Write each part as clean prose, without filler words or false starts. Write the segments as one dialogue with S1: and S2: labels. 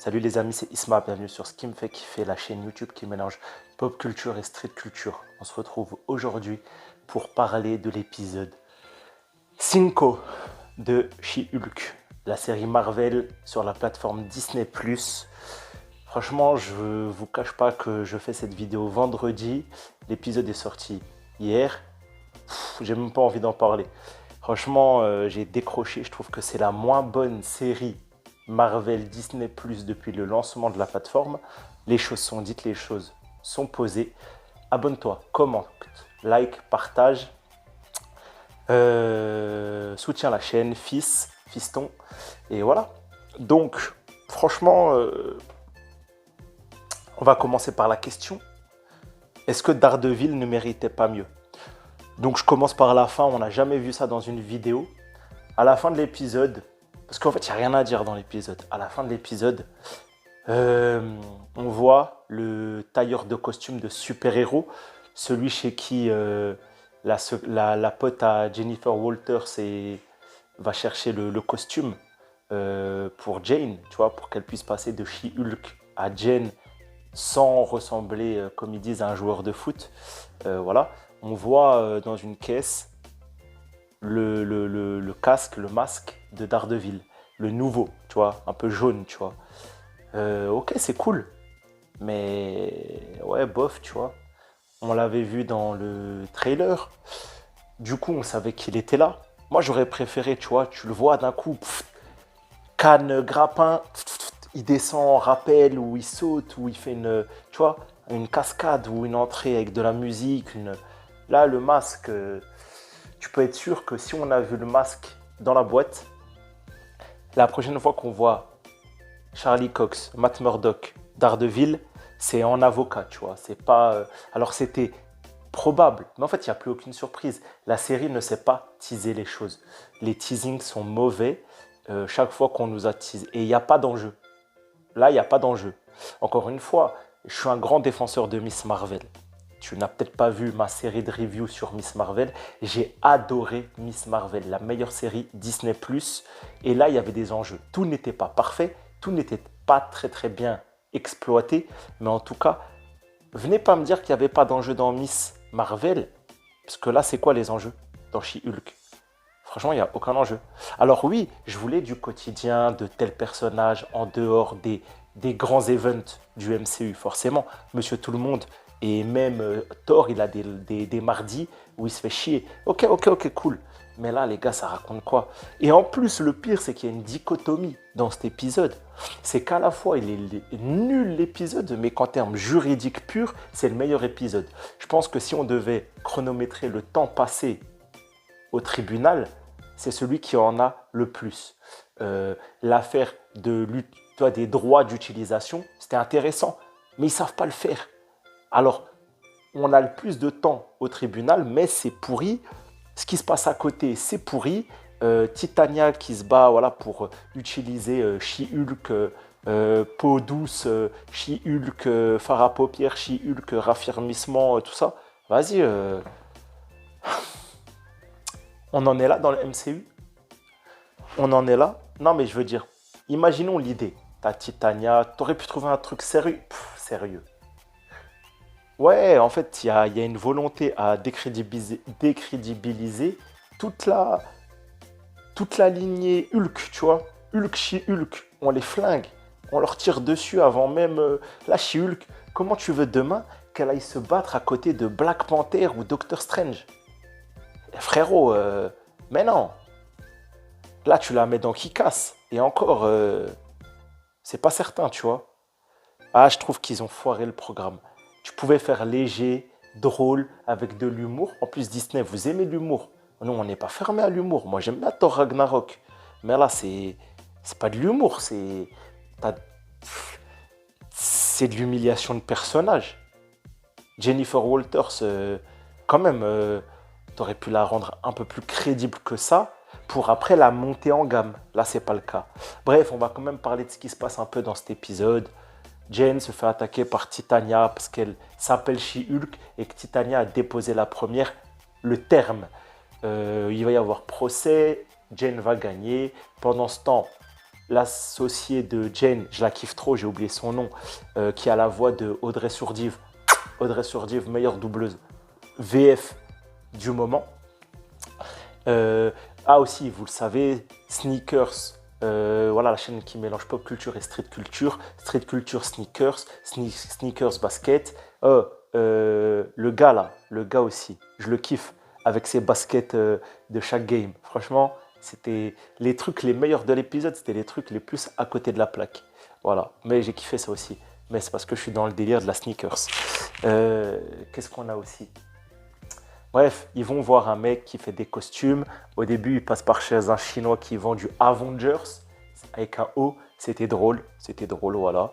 S1: Salut les amis, c'est Isma, bienvenue sur ce qui me fait kiffer, la chaîne YouTube qui mélange pop culture et street culture. On se retrouve aujourd'hui pour parler de l'épisode 5 de She-Hulk, la série Marvel sur la plateforme Disney+. Franchement, je ne vous cache pas que je fais cette vidéo vendredi. L'épisode est sorti hier. J'ai même pas envie d'en parler. Franchement, j'ai décroché. Je trouve que c'est la moins bonne série Marvel Disney Plus depuis le lancement de la plateforme. Les choses sont dites, les choses sont posées. Abonne-toi, commente, like, partage. Soutiens la chaîne, fiston. Et voilà. Donc, franchement, on va commencer par la question. Est-ce que Daredevil ne méritait pas mieux? Donc je commence par la fin, on n'a jamais vu ça dans une vidéo. À la fin de l'épisode, parce qu'en fait il n'y a rien à dire dans l'épisode. À la fin de l'épisode, on voit le tailleur de costumes de super-héros, celui chez qui la pote à Jennifer Walters va chercher le costume pour Jane, tu vois, pour qu'elle puisse passer de She-Hulk à Jane sans ressembler, comme ils disent, à un joueur de foot. Voilà. On voit dans une caisse le casque, le masque de Daredevil, le nouveau, tu vois, un peu jaune, tu vois. Ok, c'est cool, mais ouais, bof, tu vois. On l'avait vu dans le trailer, du coup, on savait qu'il était là. Moi, j'aurais préféré, tu vois, tu le vois d'un coup, canne, grappin, il descend en rappel, ou il saute, ou il fait tu vois, une cascade, ou une entrée avec de la musique, Là, le masque, tu peux être sûr que si on a vu le masque dans la boîte, la prochaine fois qu'on voit Charlie Cox, Matt Murdock, Daredevil, c'est en avocat, tu vois. C'est pas. Alors, c'était probable, mais en fait, il n'y a plus aucune surprise. La série ne sait pas teaser les choses. Les teasings sont mauvais chaque fois qu'on nous a teasé. Et il n'y a pas d'enjeu. Là, il n'y a pas d'enjeu. Encore une fois, je suis un grand défenseur de Miss Marvel. Tu n'as peut-être pas vu ma série de reviews sur Miss Marvel. J'ai adoré Miss Marvel, la meilleure série Disney+. Et là, il y avait des enjeux. Tout n'était pas parfait, tout n'était pas très bien exploité. Mais en tout cas, venez pas me dire qu'il n'y avait pas d'enjeu dans Miss Marvel. Parce que là, c'est quoi les enjeux dans She-Hulk? Franchement, il n'y a aucun enjeu. Alors oui, je voulais du quotidien, de tels personnages en dehors des grands events du MCU, forcément. Monsieur Tout-le-Monde et même Thor, il a des mardis où il se fait chier. Ok, cool. Mais là, les gars, ça raconte quoi? Et en plus, le pire, c'est qu'il y a une dichotomie dans cet épisode. C'est qu'à la fois, il est nul l'épisode, mais qu'en termes juridiques purs, c'est le meilleur épisode. Je pense que si on devait chronométrer le temps passé au tribunal, c'est celui qui en a le plus. L'affaire des droits d'utilisation, c'était intéressant, mais ils ne savent pas le faire. Alors, on a le plus de temps au tribunal, mais c'est pourri. Ce qui se passe à côté, c'est pourri. Titania qui se bat voilà, pour utiliser She-Hulk, peau douce, She-Hulk, fard à paupières, She-Hulk, raffermissement, tout ça. Vas-y, on en est là dans le MCU? On en est là? Non, mais je veux dire, imaginons l'idée. T'as Titania, t'aurais pu trouver un truc sérieux. Sérieux. Ouais, en fait, il y a une volonté à décrédibiliser toute la, toute la lignée Hulk, tu vois. Hulk, She-Hulk, on les flingue. On leur tire dessus avant même la She-Hulk. Comment tu veux demain qu'elle aille se battre à côté de Black Panther ou Doctor Strange? Frérot, mais non. Là, tu la mets dans qui casse. Et encore, c'est pas certain, tu vois. Ah, je trouve qu'ils ont foiré le programme. Tu pouvais faire léger, drôle, avec de l'humour. En plus, Disney, vous aimez l'humour. Nous, on n'est pas fermé à l'humour. Moi, j'aime bien Thor Ragnarok. Mais là, c'est pas de l'humour. T'as- C'est de l'humiliation de personnage. Jennifer Walters, quand même, t'aurais pu la rendre un peu plus crédible que ça pour après la monter en gamme. Là, c'est pas le cas. Bref, on va quand même parler de ce qui se passe un peu dans cet épisode. Jane se fait attaquer par Titania parce qu'elle s'appelle She-Hulk et que Titania a déposé la première, le terme. Il va y avoir procès, Jane va gagner. Pendant ce temps, l'associée de Jane, je la kiffe trop, j'ai oublié son nom, qui a la voix de Audrey Surdive. Audrey Surdive, meilleure doubleuse. VF du moment. Aussi, vous le savez, Sneakers. Voilà la chaîne qui mélange pop culture et street culture. Street culture, sneakers. Sneakers, basket. Le gars là, le gars aussi, je le kiffe avec ses baskets de chaque game. Franchement, c'était les trucs les meilleurs de l'épisode, c'était les trucs les plus à côté de la plaque. Voilà, mais j'ai kiffé ça aussi. Mais c'est parce que je suis dans le délire de la sneakers. Qu'est-ce qu'on a aussi? Bref, ils vont voir un mec qui fait des costumes. Au début, ils passent par chez un Chinois qui vend du Avengers avec un O. C'était drôle, voilà.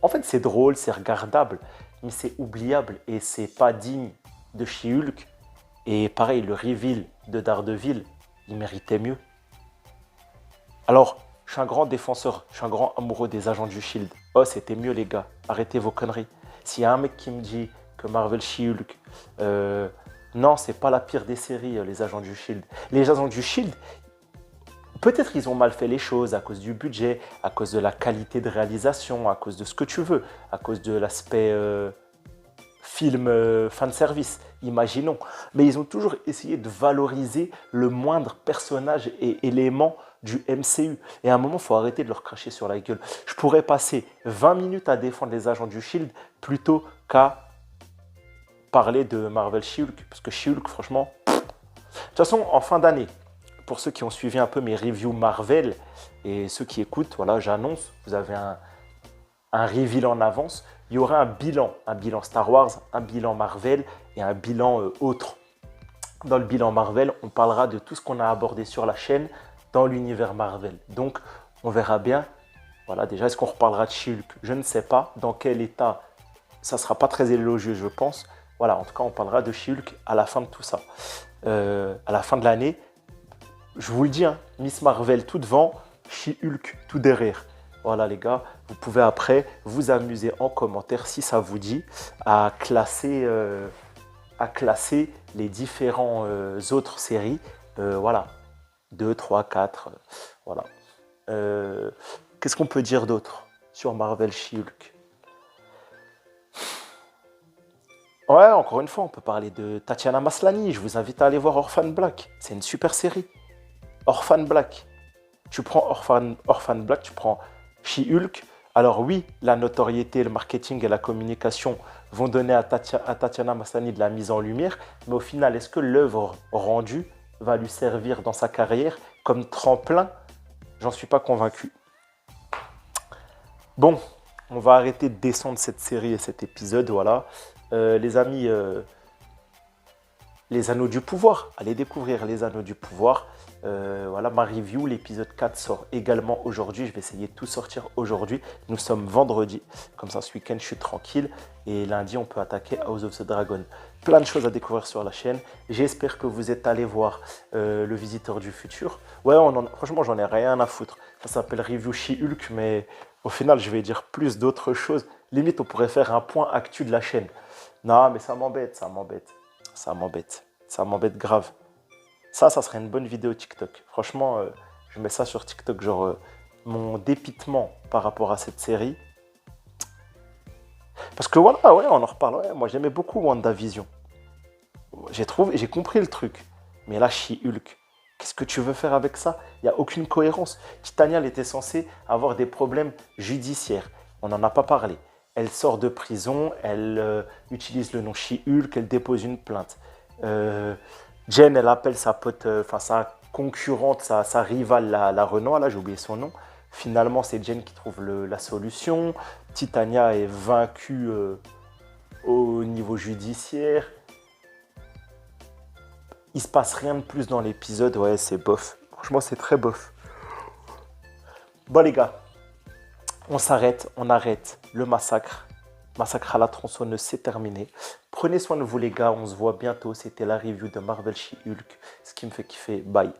S1: En fait, c'est drôle, c'est regardable, mais c'est oubliable et c'est pas digne de She-Hulk. Et pareil, le reveal de Daredevil, il méritait mieux. Alors, je suis un grand défenseur, je suis un grand amoureux des agents du Shield. Oh, c'était mieux les gars, arrêtez vos conneries. S'il y a un mec qui me dit que Marvel She-Hulk, non, c'est pas la pire des séries, les agents du Shield. Les agents du Shield, peut-être ils ont mal fait les choses à cause du budget, à cause de la qualité de réalisation, à cause de ce que tu veux, à cause de l'aspect film fanservice, imaginons. Mais ils ont toujours essayé de valoriser le moindre personnage et élément du MCU. Et à un moment, il faut arrêter de leur cracher sur la gueule. Je pourrais passer 20 minutes à défendre les agents du Shield plutôt qu'à parler de Marvel She-Hulk. Parce que She-Hulk, franchement... De toute façon, en fin d'année, pour ceux qui ont suivi un peu mes reviews Marvel et ceux qui écoutent, voilà, j'annonce, vous avez un reveal en avance. Il y aura un bilan Star Wars, un bilan Marvel et un bilan autre. Dans le bilan Marvel, on parlera de tout ce qu'on a abordé sur la chaîne dans l'univers Marvel. Donc, on verra bien. Voilà, déjà, est-ce qu'on reparlera de She-Hulk? Je ne sais pas. Dans quel état? Ça ne sera pas très élogieux, je pense. Voilà, en tout cas, on parlera de She-Hulk à la fin de tout ça. À la fin de l'année, je vous le dis, hein, Miss Marvel tout devant, She-Hulk tout derrière. Voilà les gars, vous pouvez après vous amuser en commentaire si ça vous dit à classer les différents autres séries. Voilà, 2, 3, 4. Voilà. Qu'est-ce qu'on peut dire d'autre sur Marvel She-Hulk? Ouais, encore une fois, on peut parler de Tatiana Maslany. Je vous invite à aller voir Orphan Black. C'est une super série. Orphan Black. Tu prends Orphan Black, tu prends She-Hulk. Alors oui, la notoriété, le marketing et la communication vont donner à Tatiana Maslany de la mise en lumière. Mais au final, est-ce que l'œuvre rendue va lui servir dans sa carrière comme tremplin? J'en suis pas convaincu. Bon, on va arrêter de descendre cette série et cet épisode, voilà. Les amis, les Anneaux du Pouvoir, allez découvrir les Anneaux du Pouvoir. Voilà, ma review, l'épisode 4 sort également aujourd'hui. Je vais essayer de tout sortir aujourd'hui. Nous sommes vendredi, comme ça ce week-end je suis tranquille. Et lundi, on peut attaquer House of the Dragon. Plein de choses à découvrir sur la chaîne. J'espère que vous êtes allés voir Le Visiteur du Futur. Ouais, franchement, j'en ai rien à foutre. Ça s'appelle Review She-Hulk, mais au final, je vais dire plus d'autres choses. Limite, on pourrait faire un point actu de la chaîne. Non, mais ça m'embête, ça m'embête grave. Ça serait une bonne vidéo TikTok. Franchement, je mets ça sur TikTok, genre mon dépitement par rapport à cette série. Parce que voilà, ouais, on en reparle. Ouais, moi, j'aimais beaucoup WandaVision. J'ai compris le truc. Mais là, She-Hulk, qu'est-ce que tu veux faire avec ça? Il n'y a aucune cohérence. Titania, elle était censée avoir des problèmes judiciaires. On n'en a pas parlé. Elle sort de prison, elle utilise le nom She-Hulk, elle dépose une plainte. Jen, elle appelle sa pote, sa concurrente, sa rivale, la Renoir, là j'ai oublié son nom. Finalement, c'est Jen qui trouve la solution. Titania est vaincue au niveau judiciaire. Il se passe rien de plus dans l'épisode, ouais, c'est bof. Franchement, c'est très bof. Bon les gars, on s'arrête, on arrête le massacre. Massacre à la tronçonneuse, c'est terminé. Prenez soin de vous les gars, on se voit bientôt. C'était la review de Marvel She-Hulk. Ce qui me fait kiffer. Bye.